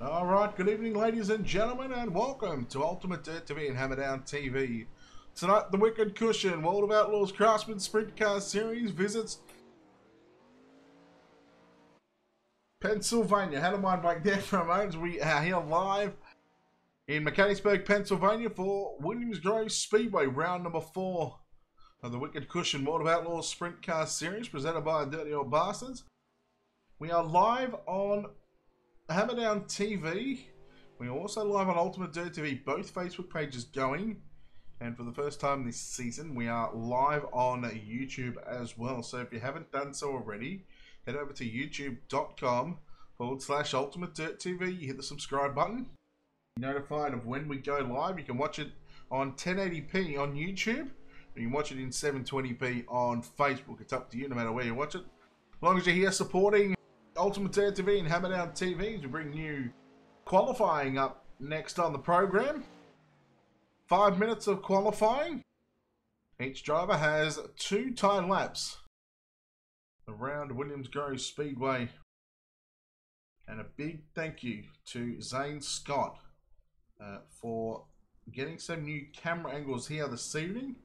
Alright, good evening ladies and gentlemen, and welcome to Ultimate Dirt TV and Hammerdown TV. Tonight, the Wicked Cushion World of Outlaws Craftsman Sprintcars Series visits Pennsylvania. Had a mind break there for a moment. We are here live in Mechanicsburg, Pennsylvania for Williams Grove Speedway, round number 4 of the Wicked Cushion World of Outlaws Sprintcars Series, presented by Dirty Old Bastards. We are live on Hammerdown TV. We're also live on Ultimate Dirt TV, both Facebook pages going. And for the first time this season, we are live on YouTube as well. So if you haven't done so already, head over to youtube.com/Ultimate Dirt TV. You hit the subscribe button. You're notified of when we go live. You can watch it on 1080p on YouTube. Or you can watch it in 720p on Facebook. It's up to you no matter where you watch it. As long as you're here supporting Ultimate Dirt TV and Hammerdown TV, to bring you qualifying up next on the program. 5 minutes of qualifying. Each driver has 2 time laps around Williams Grove Speedway. And a big thank you to Zane Scott for getting some new camera angles here this evening.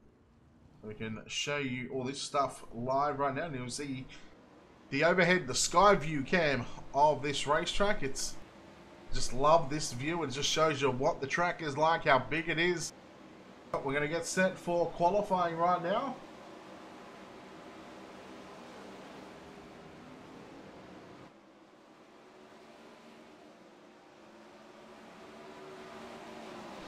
We can show you all this stuff live right now, and you'll see the overhead, the sky view cam of this racetrack. It's just love this view. It just shows you what the track is like, how big it is. We're going to get set for qualifying right now.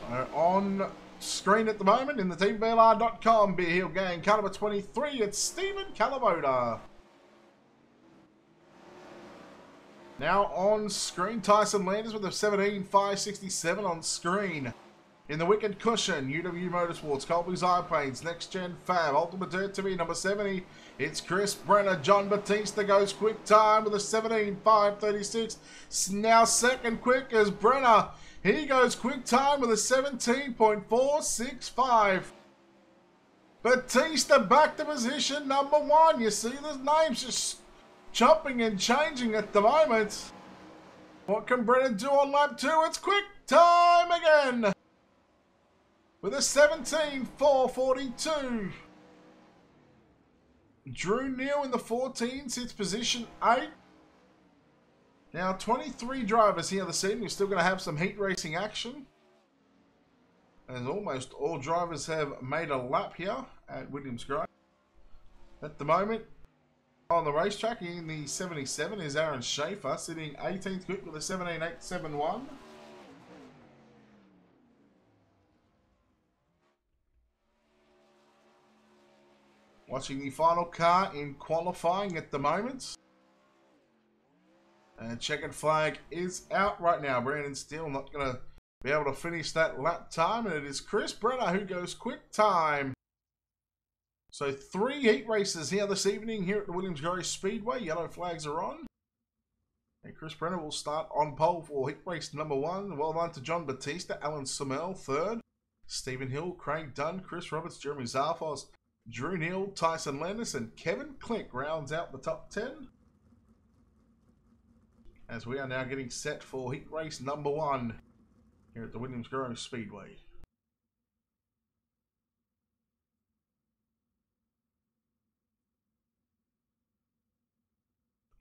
So on screen at the moment in the teamblr.com Beer Hill Gang, car number 23, it's Stephen Calaboda. Now on screen, Tyson Landers with a 17.567 on screen. In the Wicked Cushion, UW Motorsports, Colby's iPlanes, Next Gen Fab, Ultimate Dirt TV, number 70. It's Chris Brenner. John Batista goes quick time with a 17.536. Now second quick is Brenner. He goes quick time with a 17.465. Batista back to position number 1. You see the names just jumping and changing at the moment. What can Brennan do on lap 2? It's quick time again with a 17.442. Drew Neal in the 14 sits position 8. Now 23 drivers here this evening. We're still going to have some heat racing action, as almost all drivers have made a lap here at Williams Grove. At the moment, on the racetrack in the 77 is Aaron Schaefer, sitting 18th quick with a 17.871. Watching the final car in qualifying at the moment. And checkered flag is out right now. Brandon Steele not going to be able to finish that lap time. And it is Chris Brenner who goes quick time. So 3 heat races here this evening here at the Williams Grove Speedway. Yellow flags are on. And Chris Brenner will start on pole for heat race number 1. Well done to John Batista, Alan Summel, 3rd. Stephen Hill, Craig Dunn, Chris Roberts, Jeremy Zarfos, Drew Neal, Tyson Landis, and Kevin Klink rounds out the top 10. As we are now getting set for heat race number 1 here at the Williams Grove Speedway.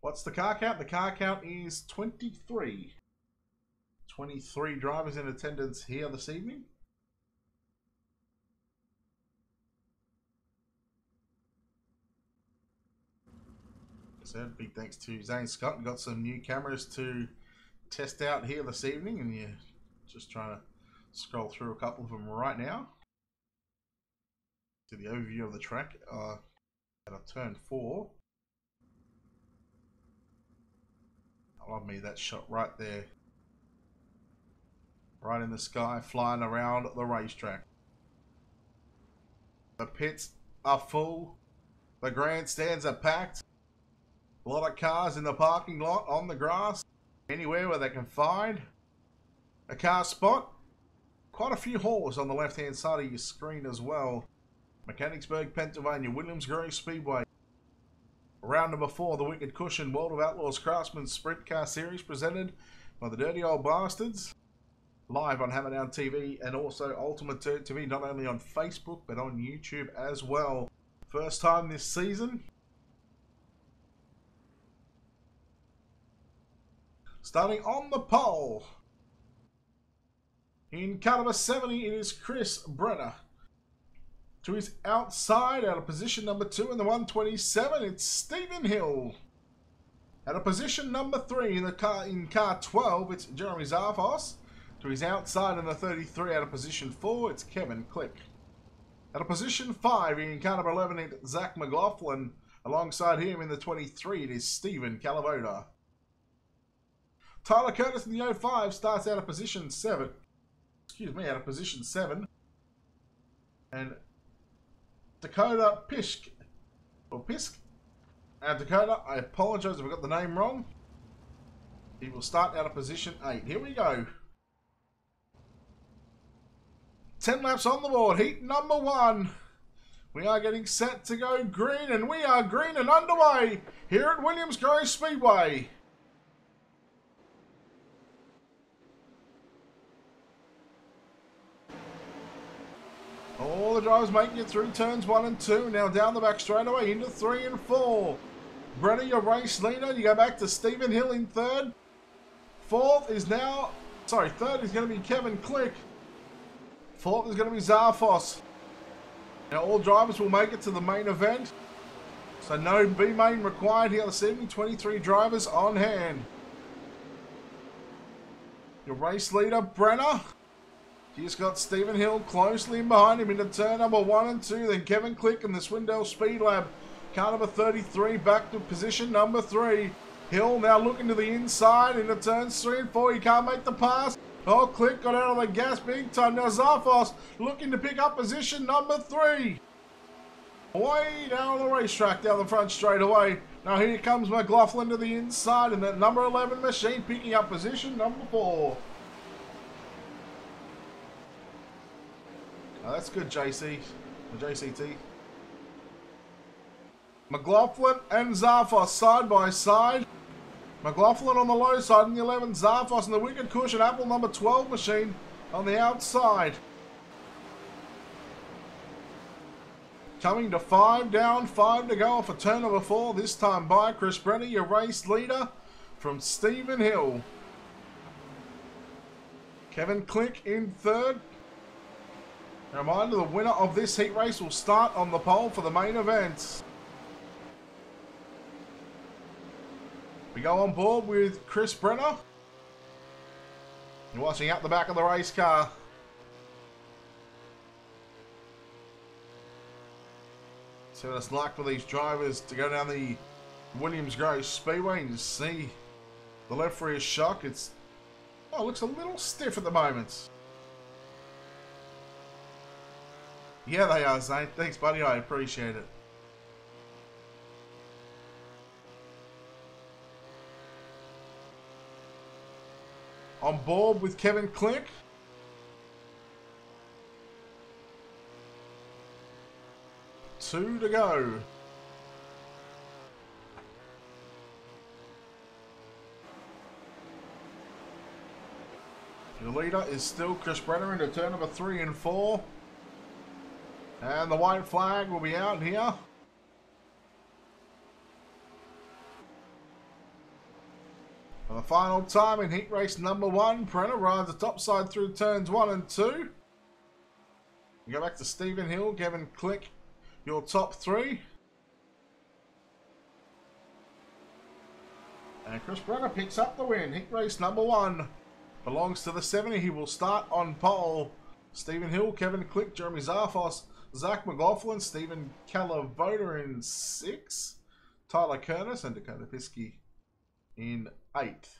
What's the car count? The car count is 23. 23 drivers in attendance here this evening. So big thanks to Zane Scott. We've got some new cameras to test out here this evening, and you're just trying to scroll through a couple of them right now to the overview of the track at a turn 4. I love me that shot right there, right in the sky, flying around the racetrack. The pits are full, the grandstands are packed. A lot of cars in the parking lot, on the grass, anywhere where they can find a car spot. Quite a few haulers on the left-hand side of your screen as well. Mechanicsburg, Pennsylvania, Williams Grove Speedway. Round number 4, the Wicked Cushion World of Outlaws Craftsman Sprint Car Series, presented by the Dirty Old Bastards. Live on Hammerdown TV and also Ultimate TV, not only on Facebook but on YouTube as well. First time this season. Starting on the pole. In car number 70, it is Chris Brenner. To his outside, out of position number 2 in the 127, it's Stephen Hill. Out of position number 3 in car 12, it's Jeremy Zarfos. To his outside in the 33, out of position 4, it's Kevin Click. Out of position 5 in car number 11, it's Zach McLaughlin. Alongside him in the 23, it is Stephen Calavoda. Tyler Curtis in the 05 starts out of position 7. Excuse me, out of position 7. And Dakota Pisk. Or Pisk. Dakota, I apologize if I got the name wrong. He will start out of position 8. Here we go. 10 laps on the board, heat number 1. We are getting set to go green, and we are green and underway here at Williams-Grove Speedway. All the drivers making it through turns 1 and 2. Now down the back straightaway into 3 and 4. Brenner, your race leader. You go back to Stephen Hill in 3rd. Third is going to be Kevin Click. 4th is going to be Zarfos. Now all drivers will make it to the main event. So no B-main required here this evening. 23 drivers on hand. Your race leader, Brenner. He's got Stephen Hill closely in behind him into turn number 1 and 2. Then Kevin Click in the Swindell Speed Lab. Car number 33 back to position number 3. Hill now looking to the inside into turns 3 and 4. He can't make the pass. Oh, Click got out of the gas big time. Now Zarfos looking to pick up position number 3. Way down the racetrack down the front straight away. Now here comes McLaughlin to the inside and that number 11 machine picking up position number 4. Oh, that's good, JC. Or JCT. McLaughlin and Zarfos side by side. McLaughlin on the low side in the 11. Zarfos in the wicked cushion. Apple number 12 machine on the outside. Coming to 5 down, 5 to go off a turn number 4. This time by Chris Brenner, your race leader from Stephen Hill. Kevin Click in 3rd. A reminder, the winner of this heat race will start on the pole for the main event. We go on board with Chris Brenner. You're watching out the back of the race car. So it's like for these drivers to go down the Williams-Grove Speedway and just see the left rear shock. It looks a little stiff at the moment. Yeah, they are, Zane. Thanks, buddy. I appreciate it. On board with Kevin Click. Two to go. Your leader is still Chris Brenner into turn number 3 and 4. And the white flag will be out here. For the final time in heat race number 1, Brenner rides the top side through turns 1 and 2. We go back to Stephen Hill, Kevin Click, your top 3. And Chris Brenner picks up the win. Heat race number 1 belongs to the 70. He will start on pole. Stephen Hill, Kevin Click, Jeremy Zarfos, Zach McLaughlin, Stephen Calavoda in 6, Tyler Curtis and Dakota Pisk in 8th.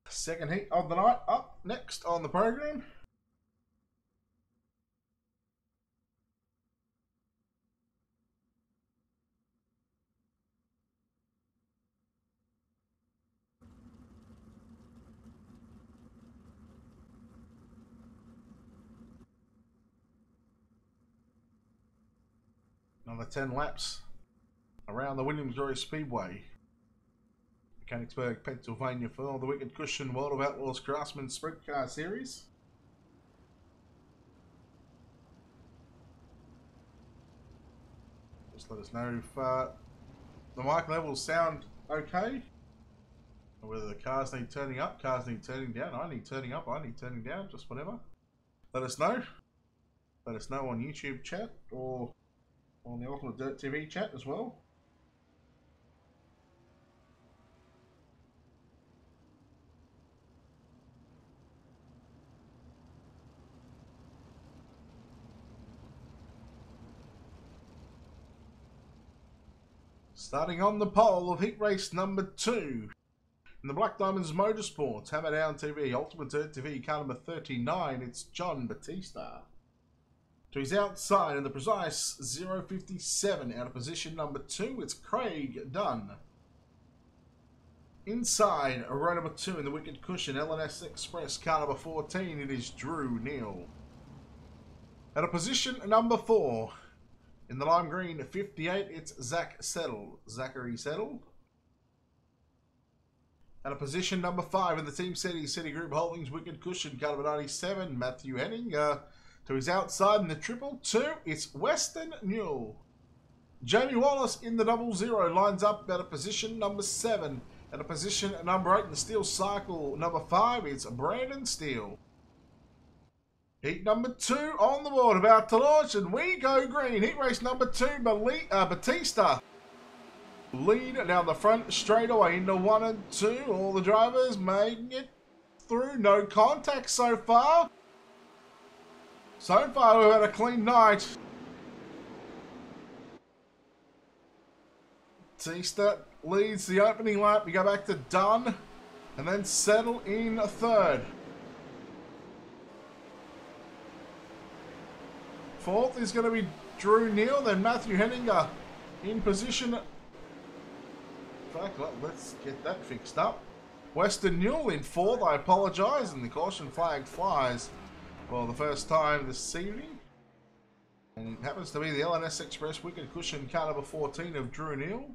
Second heat of the night up next on the program. Another 10 laps around the Williams-Roy Speedway. Mechanicsburg, Pennsylvania for the Wicked Cushion World of Outlaws Craftsman Sprint Car Series. Just let us know if the mic levels sound okay. Or whether the cars need turning up, cars need turning down, I need turning up, I need turning down, just whatever. Let us know. Let us know on YouTube chat or on the Ultimate Dirt TV chat as well. Starting on the pole of heat race number 2. In the Black Diamonds Motorsports, Hammer Down TV, Ultimate Dirt TV, car number 39, it's John Batista. To his outside in the precise 057, out of position number 2, it's Craig Dunn. Inside, row number 2 in the Wicked Cushion, LNS Express, car number 14, it is Drew Neal. Out of position number 4, in the lime green 58, it's Zachary Settle. At a position number 5 in the Team City Group Holdings Wicked Cushion, car number 97, Matthew Henning. To his outside in the 222, it's Weston Newell. Jamie Wallace in the 00 lines up at a position number 7. At a position number 8 in the Steel Cycle number 5, it's Brandon Steele. Heat number 2 on the board, about to launch, and we go green. Heat race number 2, Batista. Lead down the front straightaway into 1 and 2. All the drivers making it through. No contact so far. So far we've had a clean night. Batista leads the opening lap. We go back to Dunn and then Settle in 3rd. 4th is going to be Drew Neal, then Matthew Henninger in position. In fact, let's get that fixed up. Weston Newell in 4th, I apologise, and the caution flag flies for the first time this evening. And it happens to be the LNS Express Wicked Cushion car number 14 of Drew Neal.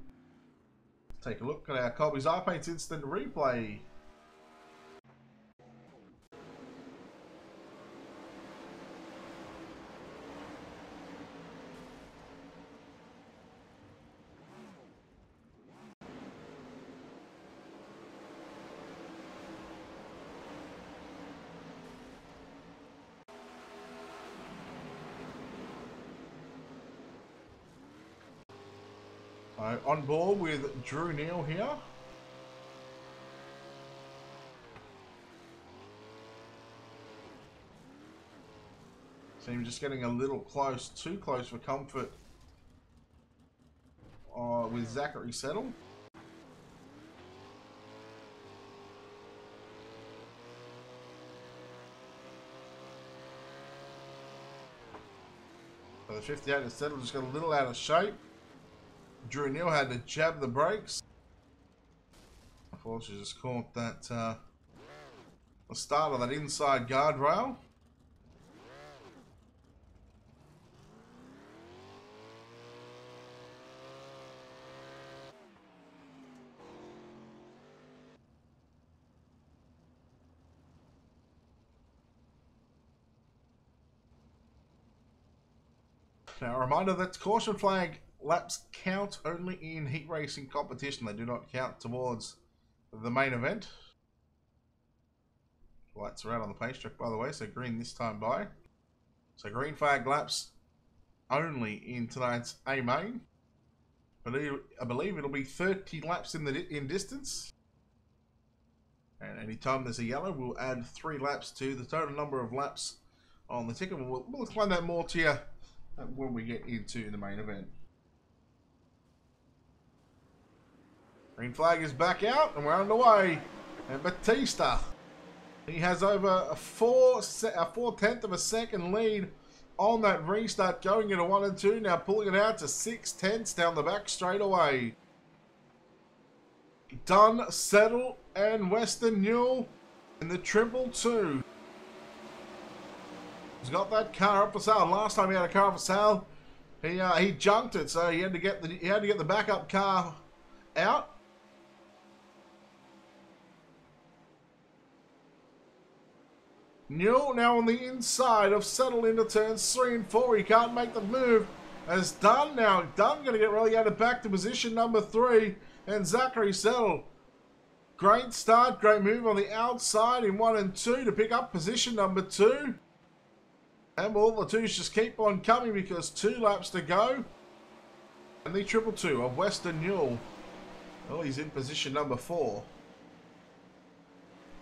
Take a look at our Colby's Eye Paints instant replay. On board with Drew Neal here. So I'm just getting a little close, too close for comfort with Zachary Settle. So the 58 is Settle, just got a little out of shape. Drew Neal had to jab the brakes. Unfortunately, just caught that the start of that inside guardrail. Now, a reminder that caution flag laps count only in heat racing competition. They do not count towards the main event. Lights are out on the pacetrack, by the way, so green this time by. So green flag laps only in tonight's A main. I believe it'll be 30 laps in distance. And anytime there's a yellow, we'll add 3 laps to the total number of laps on the ticket. We'll explain that more to you when we get into the main event. Green flag is back out and we're underway. And Batista, he has over a 4/10 of a second lead on that restart, going into 1 and 2. Now pulling it out to 6/10 down the back straight away. Dunn, Settle, and Weston Newell in the 222. He's got that car up for sale. Last time he had a car up for sale, He junked it, so he had to get the backup car out. Newell now on the inside of settled into turns 3 and 4. He can't make the move. As Dunn now. Dunn going to get relegated back to position number 3. And Zachary Settle. Great start, great move on the outside in 1 and 2 to pick up position number 2. And all the twos just keep on coming because 2 laps to go. And the 222 of Western Newell. Well, he's in position number 4.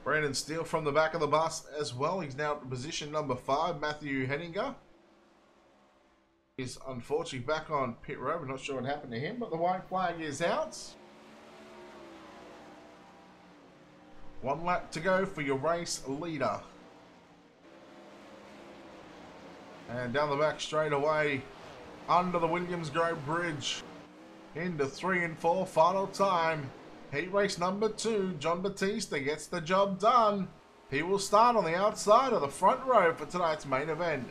Brandon Steele from the back of the bus as well. He's now at position number 5. Matthew Henninger is unfortunately back on pit road. We're not sure what happened to him, but the white flag is out. 1 lap to go for your race leader. And down the back straight away, under the Williams Grove Bridge, into 3 and 4, final time. Heat race number 2, John Batista gets the job done. He will start on the outside of the front row for tonight's main event.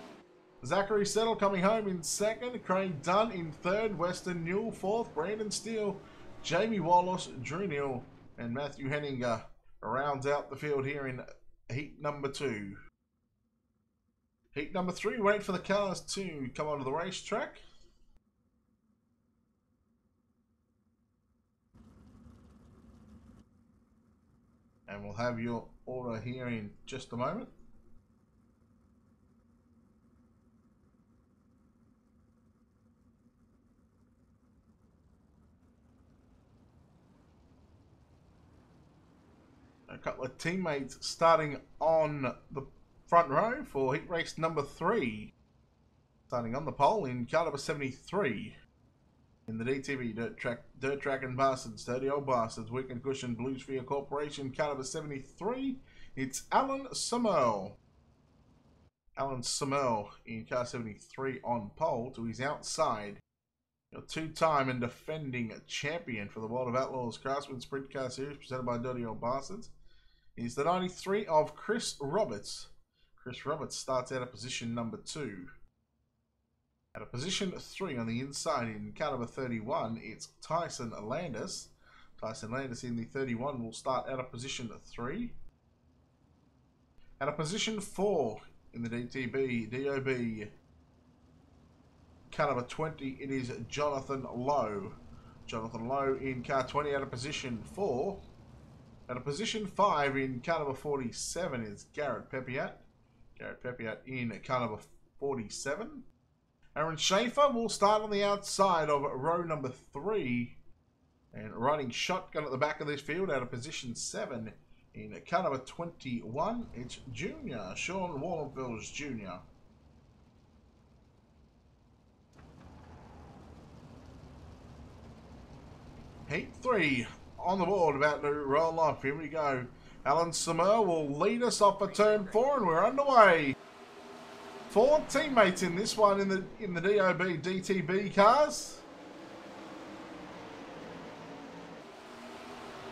Zachary Settle coming home in 2nd, Craig Dunn in 3rd, Western Newell 4th, Brandon Steele, Jamie Wallace, Drew Neal, and Matthew Henninger rounds out the field here in heat number 2. Heat number 3, wait for the cars to come onto the racetrack. And we'll have your order here in just a moment. A couple of teammates starting on the front row for heat race number 3. Starting on the pole in car number 73. In the DTV Dirt Track and Bastards, Dirty Old Bastards, Weekend Cushion, Blues Sphere Corporation, car number 73. It's Alan Summel. Alan Summel in car 73 on pole to his outside. Your 2-time and defending champion for the World of Outlaws Craftsman Sprint Car Series presented by Dirty Old Bastards is the 93 of Chris Roberts. Chris Roberts starts out at position number 2. At a position 3 on the inside in car number 31, it's Tyson Landis. Tyson Landis in the 31 will start out of position 3. At a position 4 in the DOB, car number 20, it is Jonathan Lowe. Jonathan Lowe in car 20 out of position 4. At a position 5 in car number 47 is Garrett Pepiat. Garrett Pepiat in car number 47. Aaron Schaefer will start on the outside of row number 3. And riding shotgun at the back of this field out of position 7 in car number 21, it's Junior, Sean Wallenfels Jr. Heat 3 on the board, about to roll off. Here we go. Alan Summel will lead us off for turn 4 and we're underway. 4 teammates in this one in the DOB DTB cars.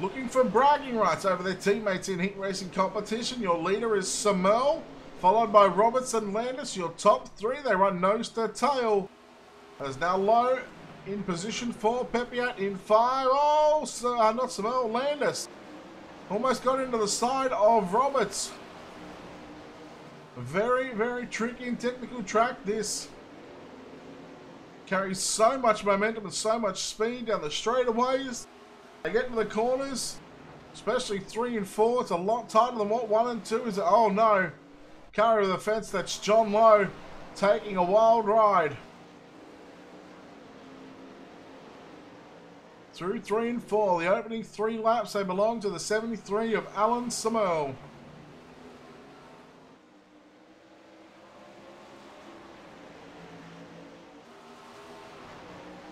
Looking for bragging rights over their teammates in heat racing competition. Your leader is Summel, followed by Robertson Landis. Your top 3, they run nose to tail. As now Lowe in position 4, Pepiat in 5. Oh, not Summel, Landis. Almost got into the side of Roberts. Very, very tricky and technical track. This carries so much momentum and so much speed down the straightaways. They get to the corners, especially 3 and 4. It's a lot tighter than what 1 and 2 is. Oh no. Car over the fence. That's John Lowe taking a wild ride. Through 3 and 4. The opening 3 laps, they belong to the 73 of Alan Summel.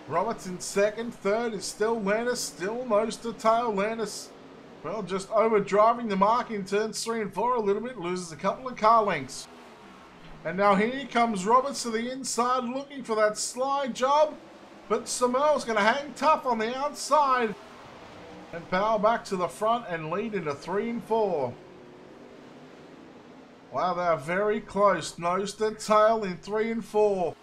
Roberts in 2nd, 3rd is still Landis, still nose to tail. Landis, well, just overdriving the mark in turns 3 and 4 a little bit, loses a couple of car lengths. And now here comes Roberts to the inside looking for that slide job, but Summel's going to hang tough on the outside and power back to the front and lead into 3 and 4. Wow, they are very close, nose to tail in 3 and 4.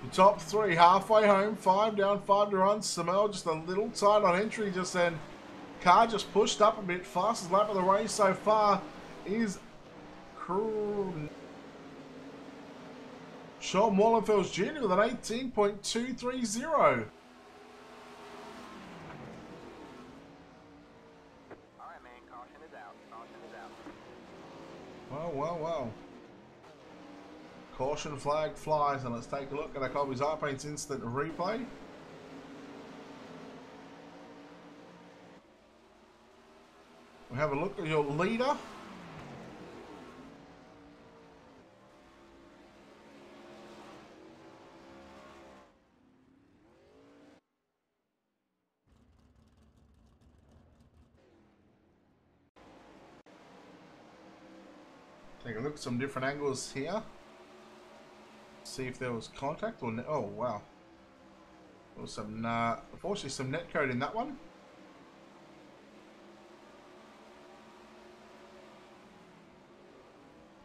The top three halfway home, 5 down, 5 to run. Samel just a little tight on entry just then. Car just pushed up a bit. Fastest lap of the race so far is Sean Wallenfels Jr. with an 18.230. Alright, man, caution is out. Caution is out. Well. Caution flag flies, and let's take a look at our Colby's Eye Paints instant replay. We have a look at your leader. Take a look at some different angles here. See if there was contact or oh wow. There was some unfortunately some net code in that one.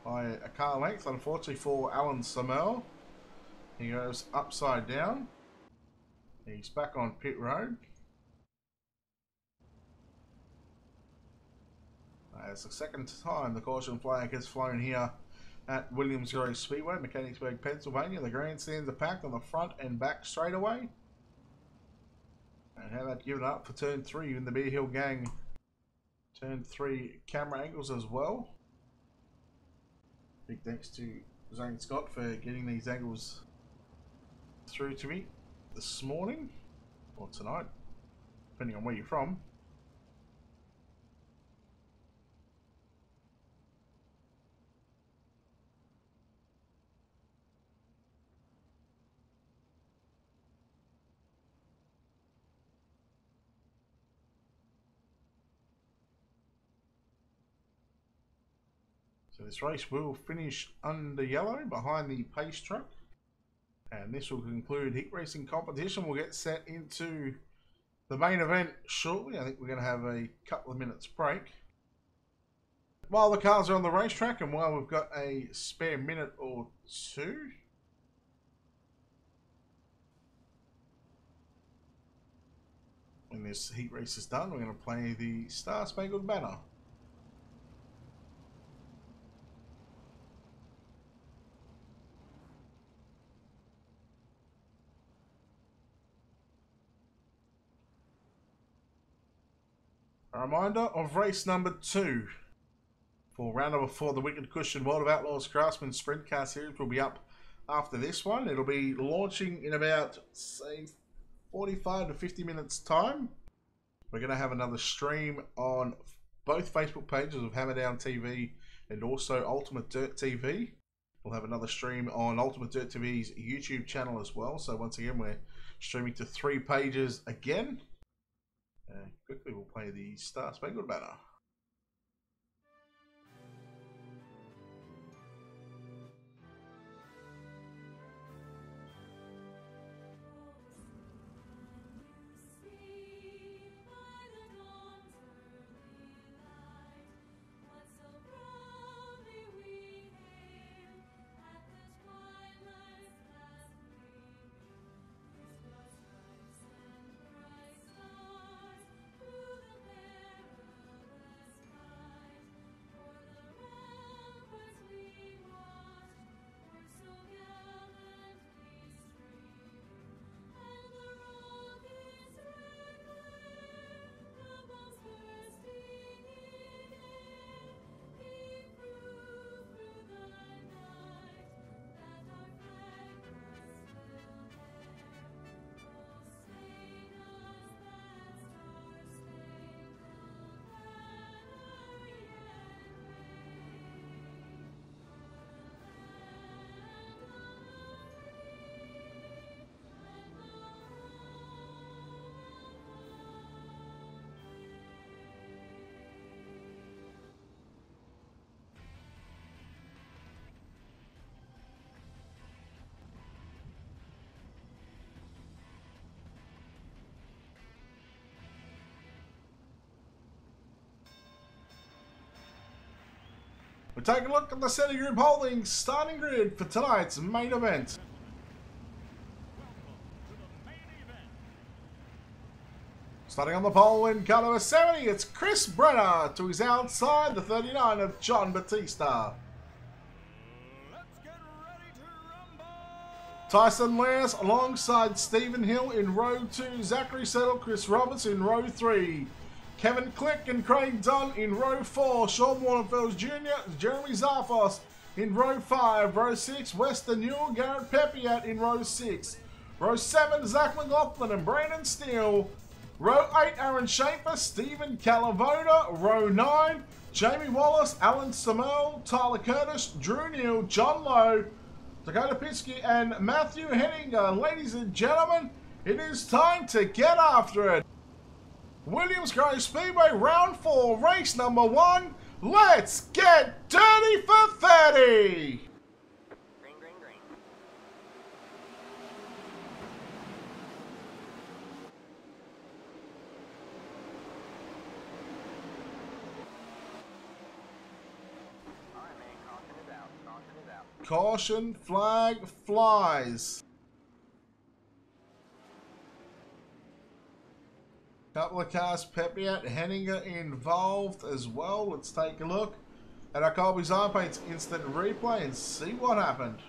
By a car length, unfortunately for Alan Samel. He goes upside down. He's back on pit road. It's the second time the caution flag has flown here at Williams-Grove Speedway, Mechanicsburg, Pennsylvania. The grandstands are packed on the front and back straightaway. And how about giving up for turn 3 in the Bear Hill Gang? Turn 3 camera angles as well. Big thanks to Zane Scott for getting these angles through to me this morning, or tonight, depending on where you're from. So this race will finish under yellow behind the pace truck. And this will conclude heat racing competition. We'll get set into the main event shortly. I think we're going to have a couple of minutes break. While the cars are on the racetrack and while we've got a spare minute or two, when this heat race is done, we're going to play the Star Spangled Banner. A reminder of race number 2. For round number 4, the Wicked Cushion World of Outlaws Craftsman Sprint Car Series will be up after this one. It'll be launching in about, say, 45 to 50 minutes time. We're going to have another stream on both Facebook pages of Hammerdown TV and also Ultimate Dirt TV. We'll have another stream on Ultimate Dirt TV's YouTube channel as well. So once again, we're streaming to 3 pages again. Quickly, we'll play the Star Spangled Banner. We're taking a look at the Center Group Holdings starting grid for tonight's main event. Starting on the pole in car number 70, it's Chris Brenner to his outside, the 39 of John Batista. Tyson Lance alongside Stephen Hill in row 2, Zachary Settle, Chris Roberts in row 3, Kevin Click and Craig Dunn in row 4, Sean Warrenfelds Jr., Jeremy Zarfos in row 5, row 6, Weston Newell, Garrett Pepiat in row 6, row 7, Zach McLaughlin and Brandon Steele, row 8, Aaron Schaefer, Stephen Calavoda, row 9, Jamie Wallace, Alan Samel, Tyler Curtis, Drew Neal, John Lowe, Dakota Pinsky and Matthew Henninger. Ladies and gentlemen, it is time to get after it. Williams Grove Speedway, round 4, race number 1. Let's get dirty for 30. Green, green, green. All right, man. Caution is out. Caution is out. Caution flag flies. Couple of cars, Pepiat, Henninger involved as well. Let's take a look at our Colby's iPaint's instant replay and see what happened.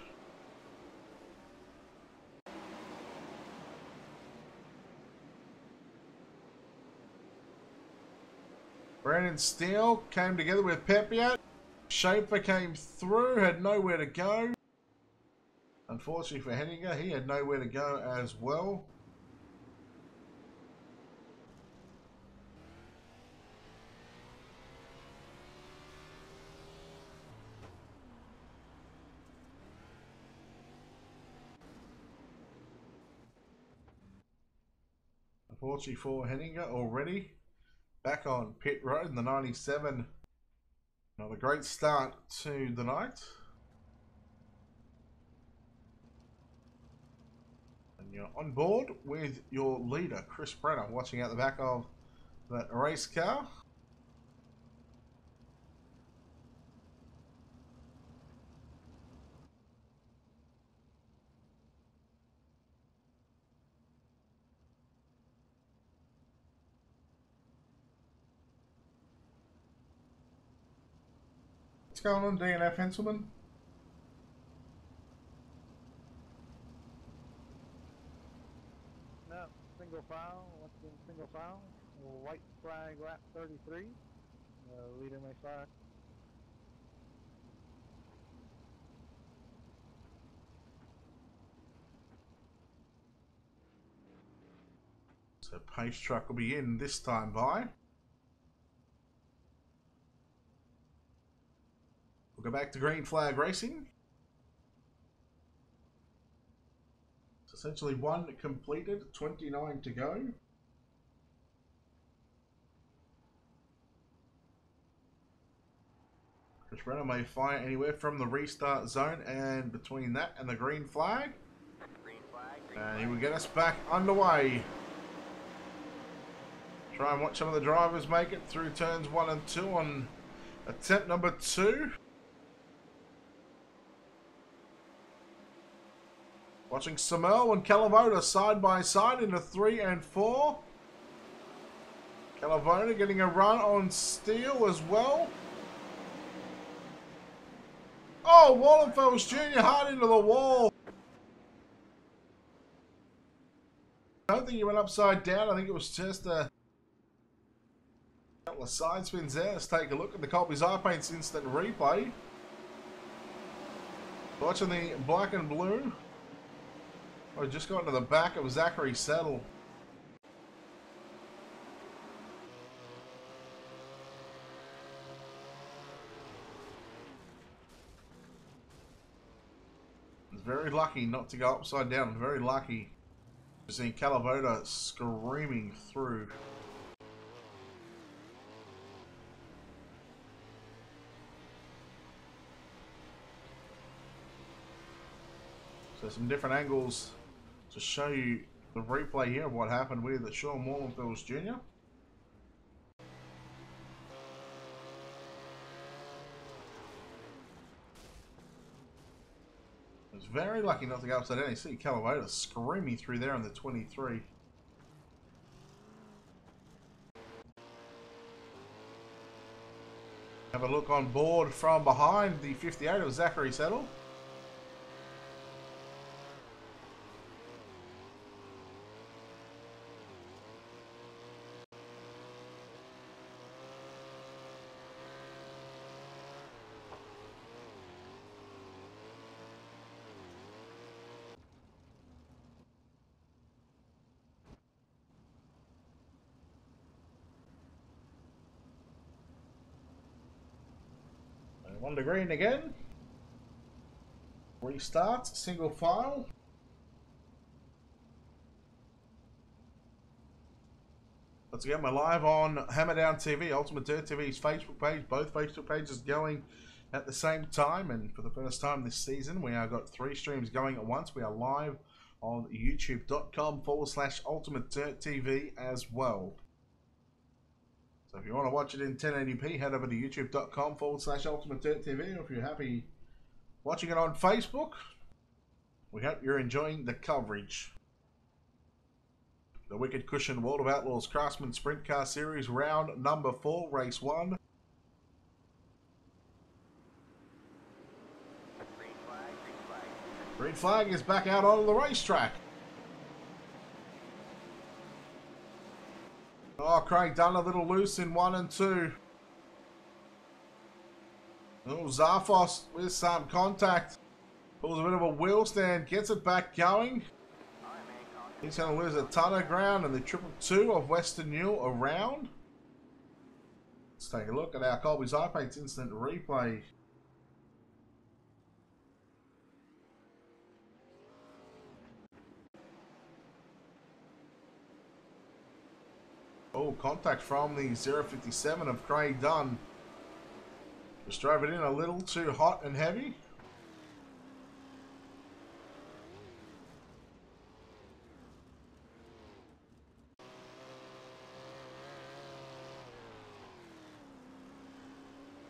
Brandon Steele came together with Pepiat. Schaefer came through, had nowhere to go. Unfortunately for Henninger, he had nowhere to go as well. Unfortunately for Henninger already back on pit road in the 97. Not a great start to the night. And you're on board with your leader, Chris Brenner, watching out the back of that race car. What's going on, DNF Henselman? No, single file, what's in single file? White flag lap 33. Leader may fire. So pace truck will be in this time by. We'll go back to green flag racing. It's essentially 1 completed, 29 to go. Chris Brenner may fire anywhere from the restart zone and between that and the green flag. Green flag, green And flag. he will get us back underway. Try and watch some of the drivers make it through turns 1 and 2 on attempt number 2. Watching Samel and Calavoda side by side into 3 and 4. Calavoda getting a run on Steele as well. Oh, Wallenfels Jr. hard into the wall. I don't think he went upside down. I think it was just a couple of side spins there. Let's take a look at the Colby's iPaint's instant replay. Watching the black and blue. I just got into the back of Zachary Settle. Was very lucky not to go upside down. Very lucky. Seeing Calavoda screaming through. So some different angles to show you the replay here of what happened with Sean Wallenfels Jr. Was very lucky not to go upside down. You see Calavoda screaming through there on the 23. Have a look on board from behind the 58 of Zachary Settle. On the green again. Restart, single file. Once again, we're live on Hammerdown TV, Ultimate Dirt TV's Facebook page. Both Facebook pages going at the same time, and for the first time this season, we have got 3 streams going at once. We are live on youtube.com/Ultimate Dirt TV as well. So if you want to watch it in 1080p, head over to youtube.com/Ultimate Dirt TV. Or if you're happy watching it on Facebook, we hope you're enjoying the coverage. The Wicked Cushion World of Outlaws Craftsman Sprint Car Series, round number 4, race 1. Green flag, green flag. Green flag is back out onto the racetrack. Oh, Craig Dunn a little loose in 1 and 2. Oh, Zarfos with some contact. Pulls a bit of a wheel stand, gets it back going. He's going to lose a ton of ground, and the 222 of Western Newell around. Let's take a look at our Colby's iPaints instant replay. Oh, contact from the 057 of Craig Dunn. Just drove it in a little too hot and heavy.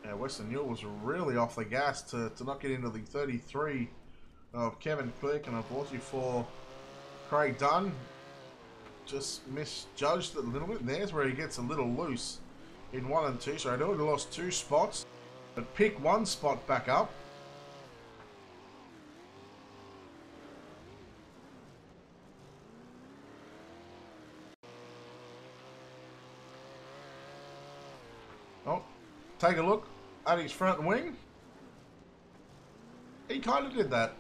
Yeah, Western Newell was really off the gas to not get into the 33 of Kevin Click, and unfortunately for Craig Dunn, just misjudged it a little bit. And there's where he gets a little loose in 1 and 2. So I know he lost 2 spots, but pick 1 spot back up. Oh, take a look at his front wing. He kind of did that.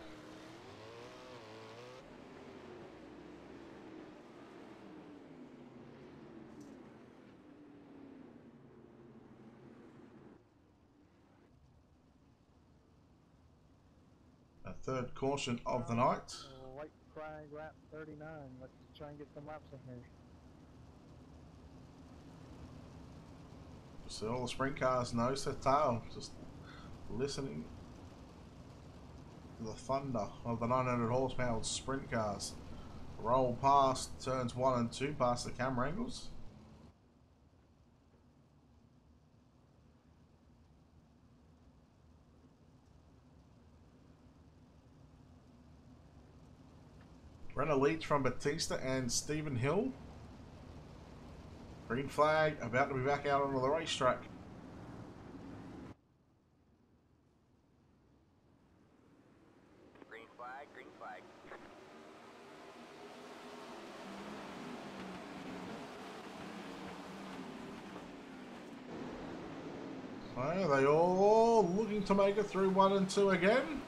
Third caution of the night. White flag lap 39. Let's try and get some laps in here. So all the sprint cars nose to tail, just listening to the thunder of the 900 horsepower sprint cars. Roll past turns 1 and 2 past the camera angles. Renner leads from Batista and Stephen Hill. Green flag, about to be back out onto the racetrack. Green flag, green flag. So they all looking to make it through 1 and 2 again.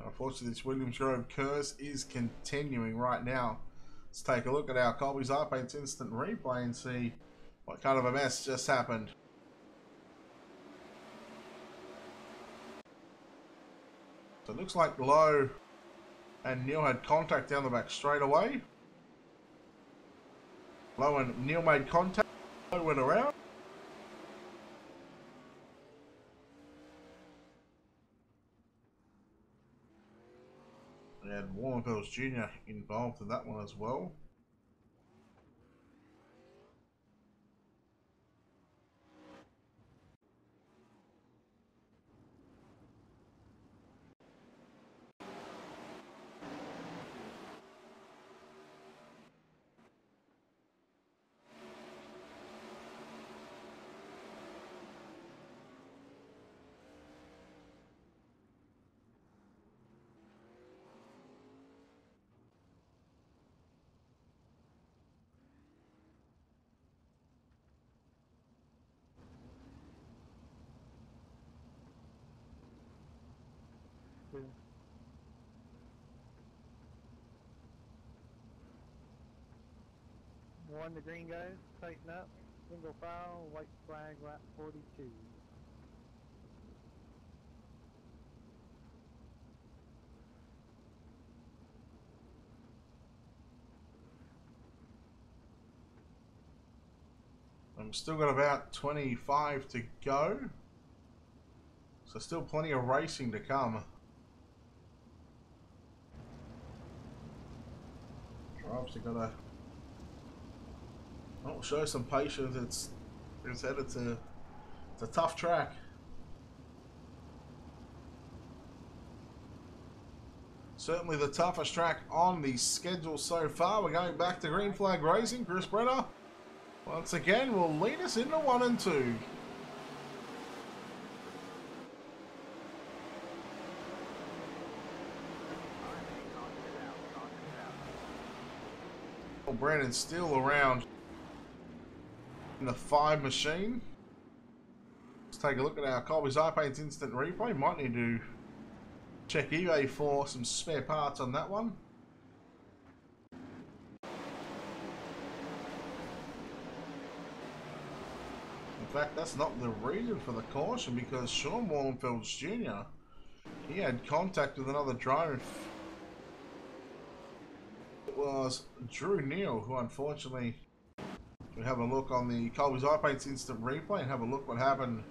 Unfortunately, this Williams Grove curse is continuing right now. Let's take a look at our Colby's iPaints instant replay and see what kind of a mess just happened. So it looks like Lowe and Neil had contact down the back straight away. Lowe and Neil made contact. Lowe went around. And Warrenfells Jr. involved in that one as well. 2. One the green guys, tighten up. Single file, white flag, lap 42. I'm still got about 25 to go. So still plenty of racing to come. Drivers have got to show some patience. It's a tough track. Certainly the toughest track on the schedule so far. We're going back to green flag racing. Chris Brenner once again will lead us into 1 and 2. Brandon still around in the 5 machine. Let's take a look at our Colby's iPaint's instant replay. Might need to check eBay for some spare parts on that one. In fact, that's not the reason for the caution, because Sean Wallenfelds Jr., he had contact with another driver. It was Drew Neal, who unfortunately, we have a look on the Colby's iPaint's instant replay and have a look what happened.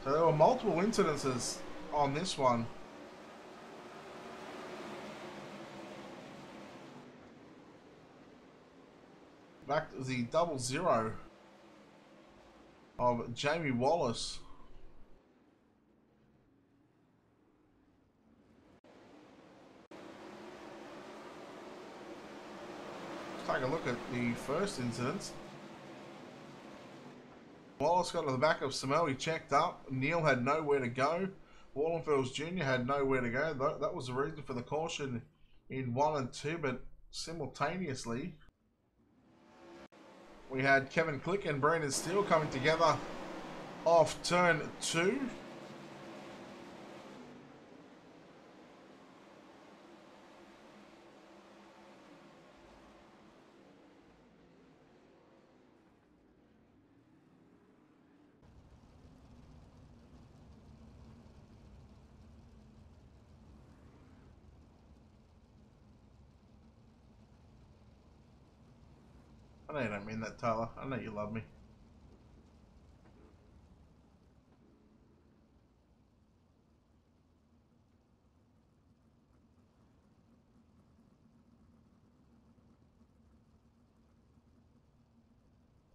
So there were multiple incidences on this one. Back to the 00 of Jamie Wallace. Let's take a look at the first incident. Wallace got to the back of Samel, he checked up. Neil had nowhere to go. Wallenfelds Jr. had nowhere to go. That was the reason for the caution in 1 and 2, but simultaneously we had Kevin Click and Brandon Steele coming together off turn 2. I know you don't mean that, Tyler. I know you love me.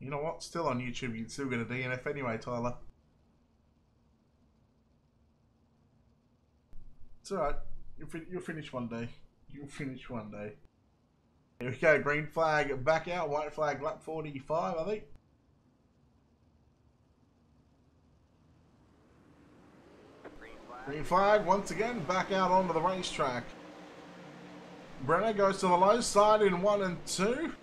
You know what? Still on YouTube, you can still get a DNF anyway, Tyler. It's alright. You'll finish one day. You'll finish one day. Here we go. Green flag back out. White flag lap 45, I think. Green flag once again back out onto the racetrack. Brenner goes to the low side in 1 and 2.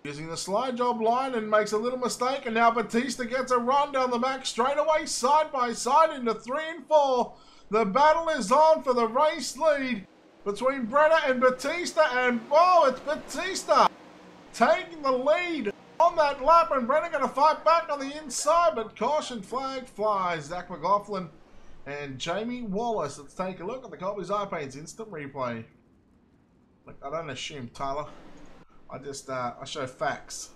Using the slide job line and makes a little mistake, and now Batista gets a run down the back straightaway, side by side into 3 and 4. The battle is on for the race lead between Brenner and Batista, and oh, it's Batista taking the lead on that lap, and Brenner going to fight back on the inside, but caution flag flies. Zach McLaughlin and Jamie Wallace. Let's take a look at the Colby's iPaint's instant replay. Look, I don't assume, Tyler. I just, I show facts.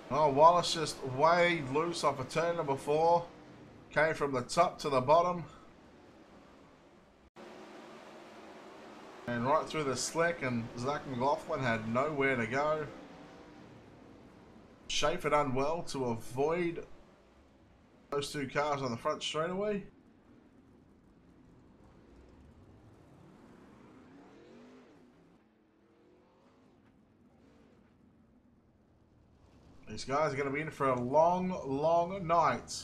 Oh, Wallace just way loose off a turn number 4. Came from the top to the bottom. And right through the slick, and Zach McLaughlin had nowhere to go. Schaefer done well to avoid those 2 cars on the front straightaway. These guys are going to be in for a long, long night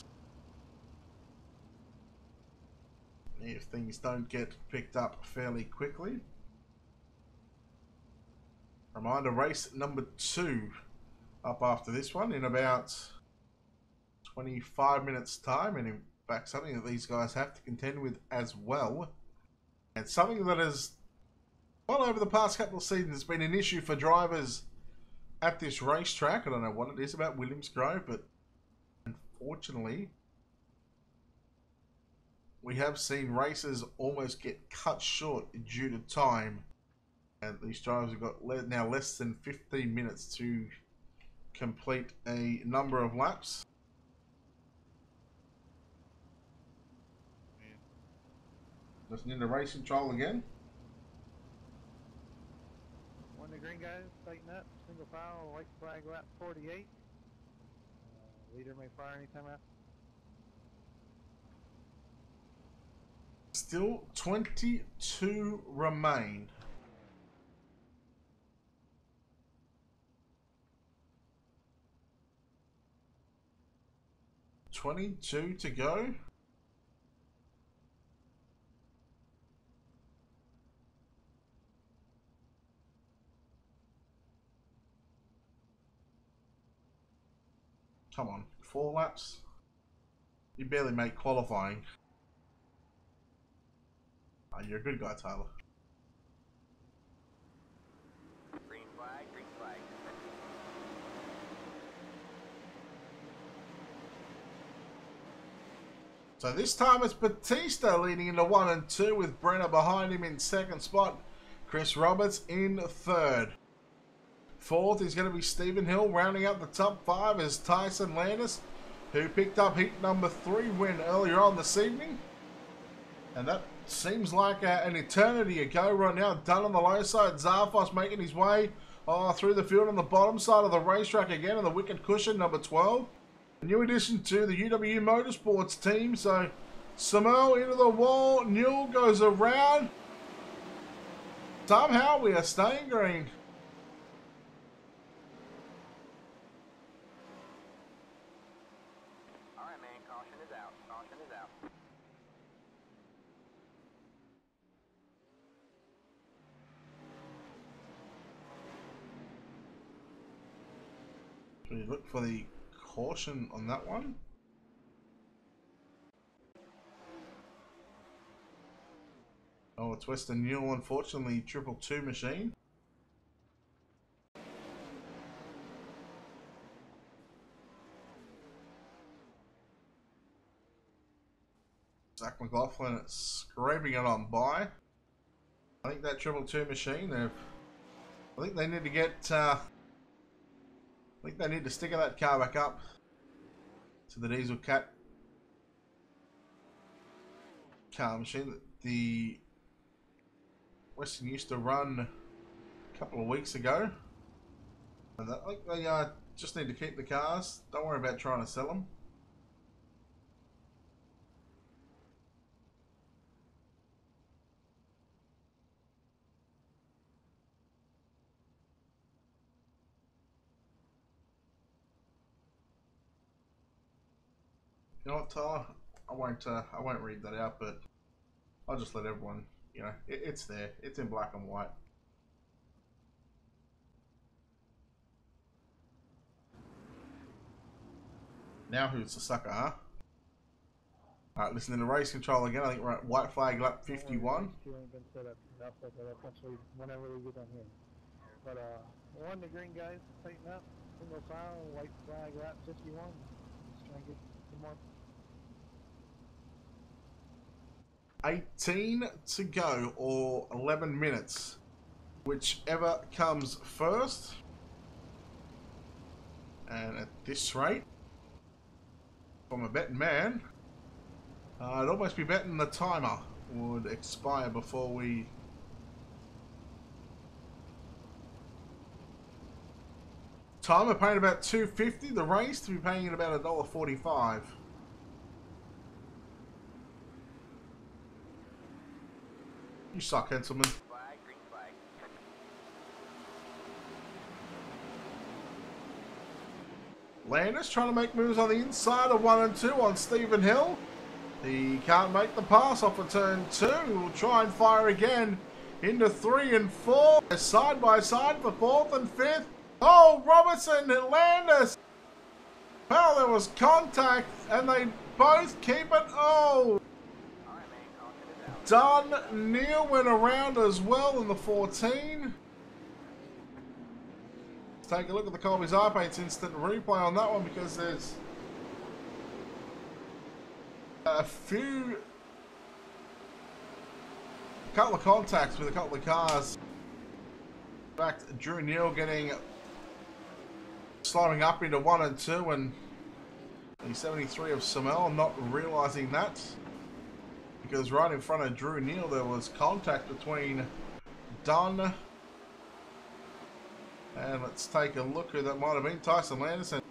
if things don't get picked up fairly quickly. Reminder, race number 2 up after this one in about 25 minutes time, and in fact something that these guys have to contend with as well, and something that has, well, over the past couple of seasons has been an issue for drivers at this racetrack. I don't know what it is about Williams Grove, but unfortunately we have seen races almost get cut short due to time, and these drivers have got now less than 15 minutes to complete a number of laps. Listening to race control again. One the green guys, tighten up, single file, white flag lap 48. Leader may fire anytime after. Still 22 remain. $22 to go. Come on, 4 laps. You barely make qualifying. Oh, you're a good guy, Tyler. Green flag, green flag. So this time it's Batista leading into 1 and 2 with Brenner behind him in second spot. Chris Roberts in third. Fourth is going to be Stephen Hill, rounding out the top 5 is Tyson Landis, who picked up heat number 3 win earlier on this evening. And that seems like an eternity ago right now. Done on the low side. Zarfos making his way through the field on the bottom side of the racetrack again on the wicked cushion, number 12. A new addition to the UW Motorsports team. So Samuel into the wall. Newell goes around. Somehow we are staying green. Alright, man, caution is out. Caution is out. Should we look for the caution on that one? Oh, it's Western Newell, unfortunately, 222 machine. Zach McLaughlin scraping it on by. I think that 222 machine, I think they need to get, I think they need to stick that car back up to the diesel cat car machine that the Western used to run a couple of weeks ago. And I think they just need to keep the cars. Don't worry about trying to sell them. You know what, Tyler? I won't read that out, but I'll just let everyone, you know, it's there. It's in black and white. Now who's the sucker, huh? Alright, listen to the race control again. I think we're at white flag lap 51. Ain't been set up. I'll set that up actually whenever we get on here. But one the green guys, tighten up, single file, white flag lap 51. Just trying to get some more. 18 to go, or 11 minutes. Whichever comes first. And at this rate, from a betting man, I'd almost be betting the timer would expire before we... Timer paying about $2.50, the race to be paying at about $1.45. You suck, Henselman. Flag, green flag. Landis trying to make moves on the inside of 1 and 2 on Stephen Hill. He can't make the pass off of turn 2. He'll try and fire again into 3 and 4. Side by side for 4th and 5th. Oh, Robertson and Landis. Well, there was contact, and they both keep it. Oh! Done. Neil went around as well in the 14. Let's take a look at the Colby's iPads instant replay on that one because there's a couple of contacts with a couple of cars. In fact, Drew Neal sliding up into 1 and 2, and the 73 of Samel not realising that, because right in front of Drew Neal there was contact between Dunn and let's take a look who that might have been. Tyson Landerson.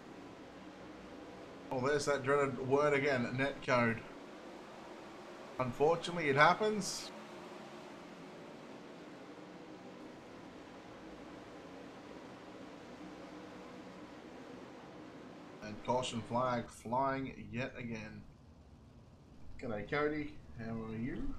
Oh, there's that dreaded word again, netcode. Unfortunately, it happens. And caution flag flying yet again. G'day, Cody. How are you?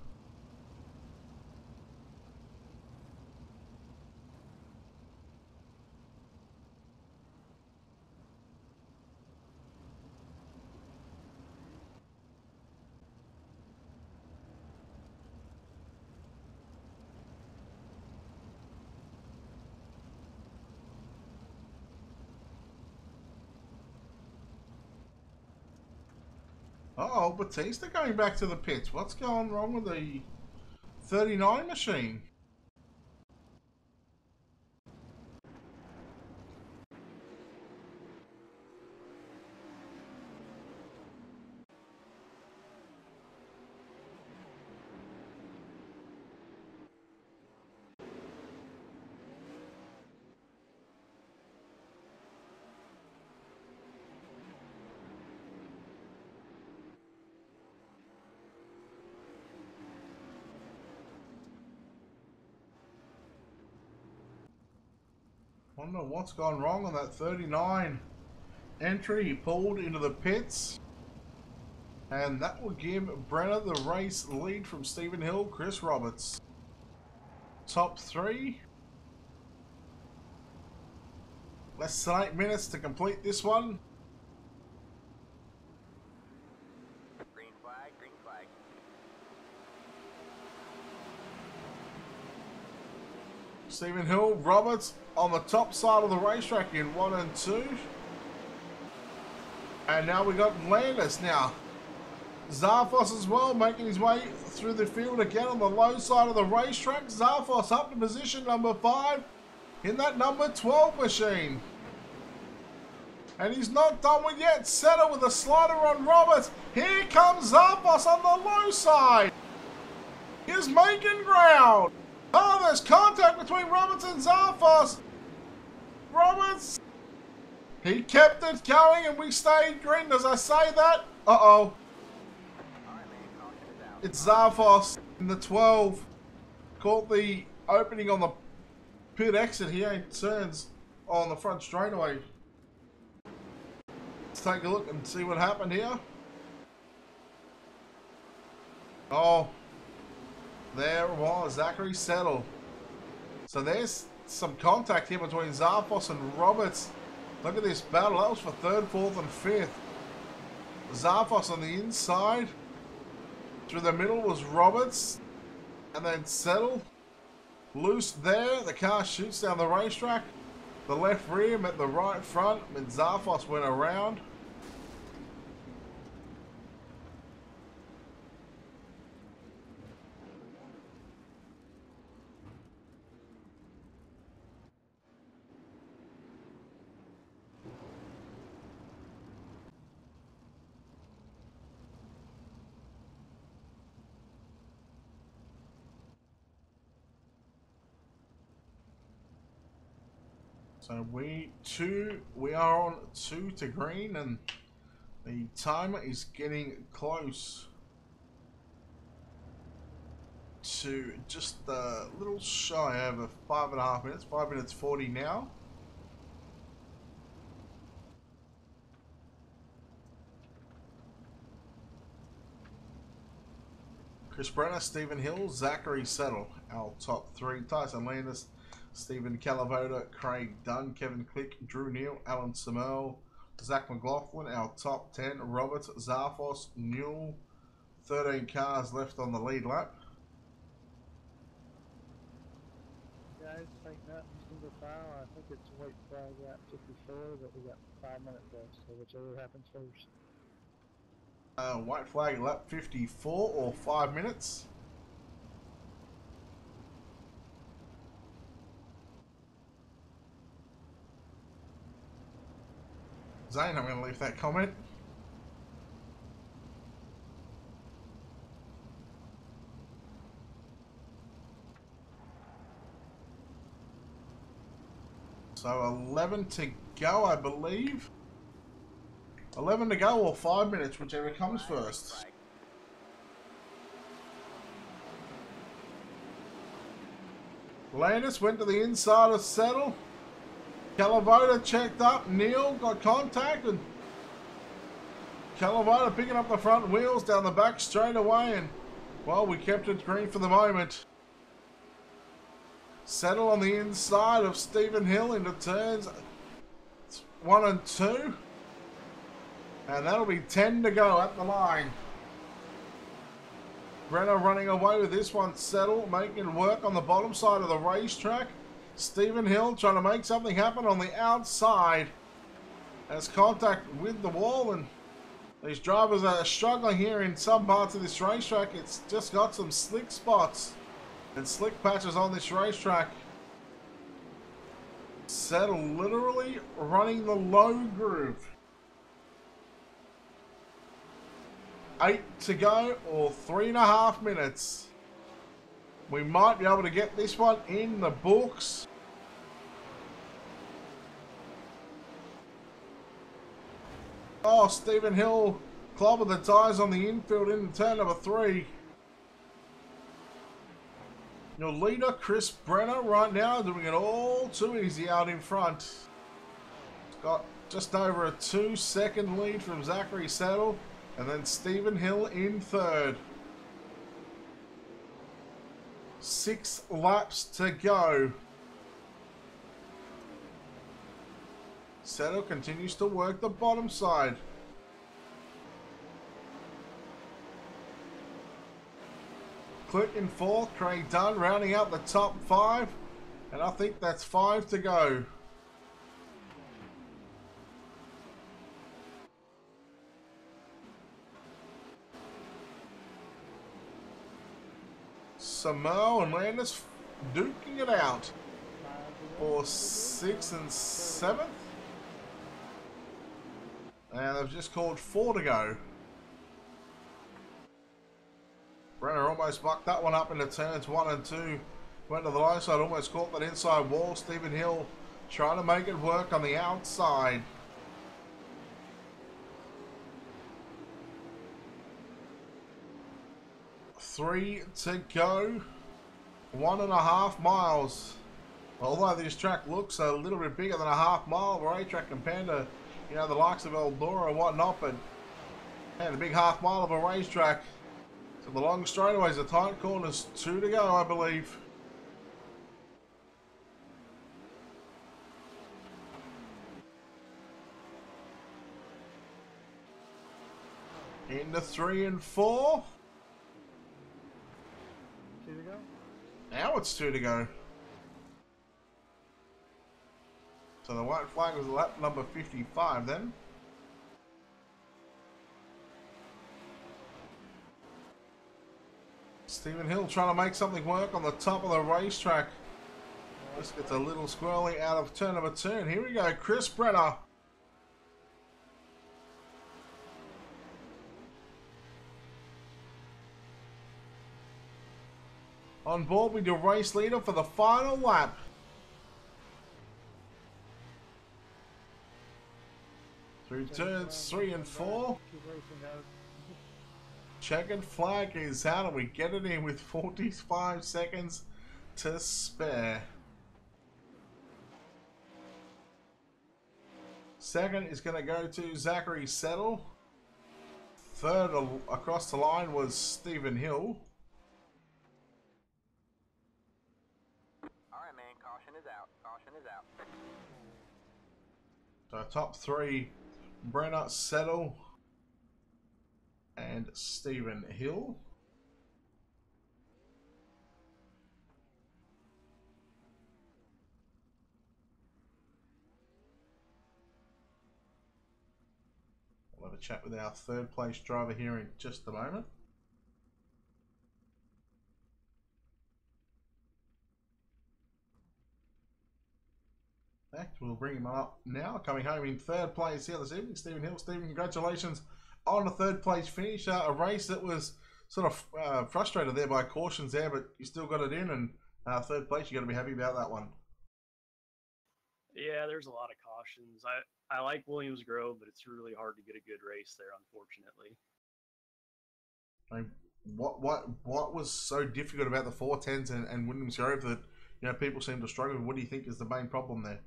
Uh-oh, Batista going back to the pits. What's going wrong with the 39 machine? I don't know what's gone wrong on that 39 entry. He pulled into the pits, and that will give Brenner the race lead from Stephen Hill. Chris Roberts, top 3. Less than 8 minutes to complete this one. Green flag, green flag. Stephen Hill, Roberts on the top side of the racetrack in 1 and 2. And now we got Landis now. Zarfos as well, making his way through the field again on the low side of the racetrack. Zarfos up to position number 5 in that number 12 machine. And he's not done with yet. Settle with a slider on Roberts. Here comes Zarfos on the low side. He's making ground. Oh, there's contact between Roberts and Zarfos. Roberts. He kept it going and we stayed green. As I say that, uh-oh. It's Zarfos in the 12. Caught the opening on the pit exit here. He turns on the front straightaway. Let's take a look and see what happened here. Oh, there was Zachary Settle. So there's some contact here between Zarfos and Roberts. Look at this battle. That was for 3rd, 4th, and 5th. Zarfos on the inside. Through the middle was Roberts. And then Settle. Loose there. The car shoots down the racetrack. The left rear met the right front. And Zarfos went around. So we are on 2 to green, and the timer is getting close to just a little shy over 5.5 minutes. 5 minutes 40 now. Chris Brenner, Stephen Hill, Zachary Settle, our top 3. Tyson Landis, Stephen Calavoda, Craig Dunn, Kevin Click, Drew Neal, Alan Samel, Zach McLaughlin, our top 10. Robert Zarfos, Newell. 13 cars left on the lead lap. Guys, tighten up, single file. I think it's white flag lap 54, but we got 5 minutes left, so whichever happens first. White flag lap 54 or 5 minutes. Zane, I'm going to leave that comment. So 11 to go, I believe. 11 to go or 5 minutes, whichever comes first. Landis went to the inside of Settle. Calavota checked up. Neil got contacted. Calavota picking up the front wheels down the back straight away, and well, we kept it green for the moment. Settle on the inside of Stephen Hill into turns 1 and 2. And that'll be 10 to go at the line. Brenner running away with this one. Settle making work on the bottom side of the racetrack. Stephen Hill trying to make something happen on the outside. Has contact with the wall, and these drivers are struggling here in some parts of this racetrack. It's just got some slick spots and slick patches on this racetrack. Settle literally running the low groove. 8 to go or 3.5 minutes. We might be able to get this one in the books. Oh, Stephen Hill clobbered the tyres on the infield in turn number 3. Your leader, Chris Brenner, right now doing it all too easy out in front. Got just over a 2-second lead from Zachary Settle, and then Stephen Hill in third. 6 laps to go. Settle continues to work the bottom side. Click in fourth, Craig Dunn rounding out the top 5, and I think that's 5 to go. Samo and Landis duking it out for 6th and 7th. And they've just called 4 to go. Brenner almost mucked that one up into turns 1 and 2. Went to the low side, almost caught that inside wall. Stephen Hill trying to make it work on the outside. Three to go. 1.5 miles. Although this track looks a little bit bigger than a half-mile racetrack compared to, you know, the likes of Eldora and whatnot, but man, a big half-mile of a racetrack. So the long straightaways, the tight corners, 2 to go, I believe. Into 3 and 4. 2 to go. Now it's 2 to go. So the white flag was lap number 55 then. Stephen Hill trying to make something work on the top of the racetrack. This gets a little squirrely out of turn number 2. And here we go, Chris Brenner. On board with your race leader for the final lap. Through turns 3 and 4. Checkered flag is out, and we get it in with 45 seconds to spare. Second is going to go to Zachary Settle. Third across the line was Stephen Hill. Alright, man, caution is out. Caution is out. So top 3 Brenner Settle and Stephen Hill. We'll have a chat with our third place driver here in just a moment. We'll bring him up now. Coming home in third place here this evening, Stephen Hill. Stephen, congratulations on a third place finish. A race that was sort of frustrated there by cautions there, but you still got it in, and third place, you got to be happy about that one. Yeah, there's a lot of cautions. I like Williams Grove, but it's really hard to get a good race there, unfortunately. I mean, what was so difficult about the 410s and Williams Grove that people seem to struggle with? What do you think is the main problem there?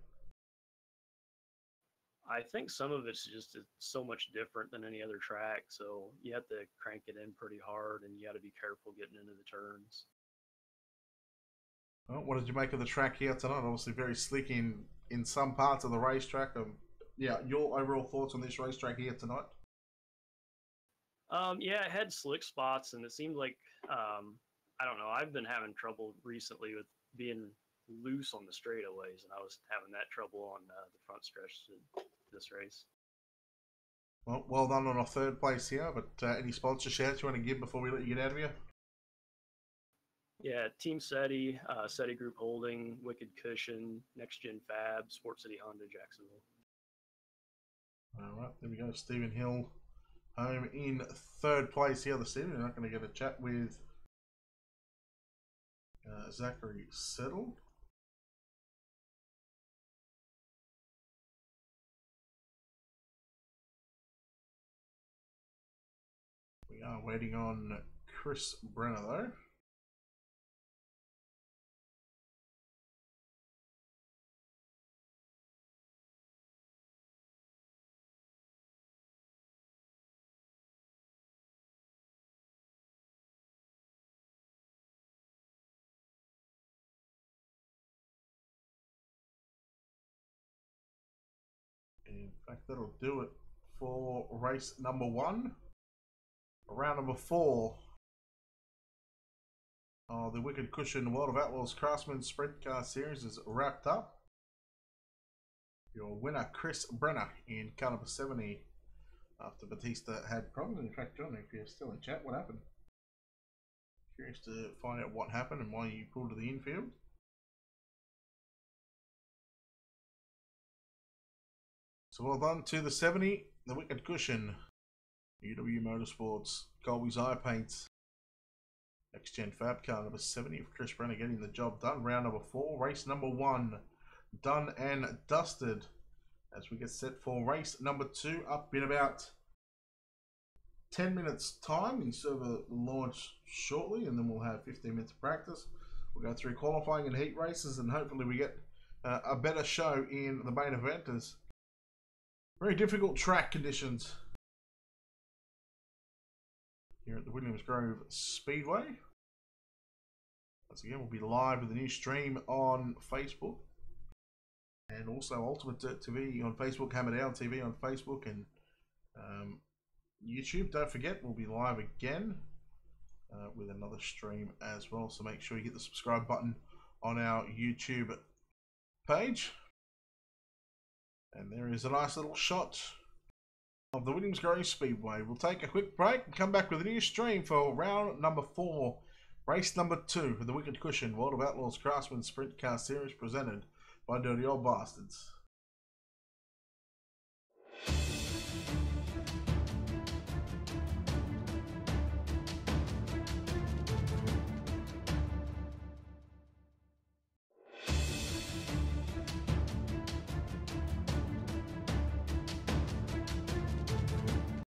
I think some of it's just so much different than any other track, so you have to crank it in pretty hard, and you got to be careful getting into the turns. Well, what did you make of the track here tonight? Obviously very slick in some parts of the racetrack. Yeah, your overall thoughts on this racetrack here tonight? Yeah, it had slick spots, and it seemed like, I don't know, I've been having trouble recently with being loose on the straightaways, and I was having that trouble on the front stretch of this race. Well done on a third place here, but any sponsor shouts you want to give before we let you get out of here? Yeah, Team SETI, SETI Group Holding, Wicked Cushion, Next Gen Fab, Sport City Honda, Jacksonville. All right, there we go. Stephen Hill home in third place here this evening. We're not going to get a chat with Zachary Settle. We are waiting on Chris Brenner though. In fact, that'll do it for race number 1. Round number 4. The Wicked Cushion World of Outlaws Craftsman Sprint Car Series is wrapped up. Your winner, Chris Brenner, in car number 70. After Batista had problems. In fact, John, if you're still in chat, what happened? Curious to find out what happened and why you pulled to the infield. So well done to the 70, the Wicked Cushion, UW Motorsports, Colby's Eye Paints, Next Gen Fab car number 70 of Chris Brenner getting the job done. Round number 4, race number 1, done and dusted. As we get set for race number 2, up in about 10 minutes time. The server will launch shortly, and then we'll have 15 minutes of practice. We'll go through qualifying and heat races, and hopefully we get a better show in the main event. As very difficult track conditions here at the Williams Grove Speedway. Once again, we'll be live with a new stream on Facebook, and also Ultimate Dirt TV on Facebook, Hammer Down TV on Facebook, and YouTube. Don't forget, we'll be live again with another stream as well. So make sure you hit the subscribe button on our YouTube page. And there is a nice little shot of the Williams Grove Speedway. We'll take a quick break and come back with a new stream for round number 4, race number 2 for the Wicked Cushion World of Outlaws Craftsman Sprint Car Series presented by Dirty Old Bastards.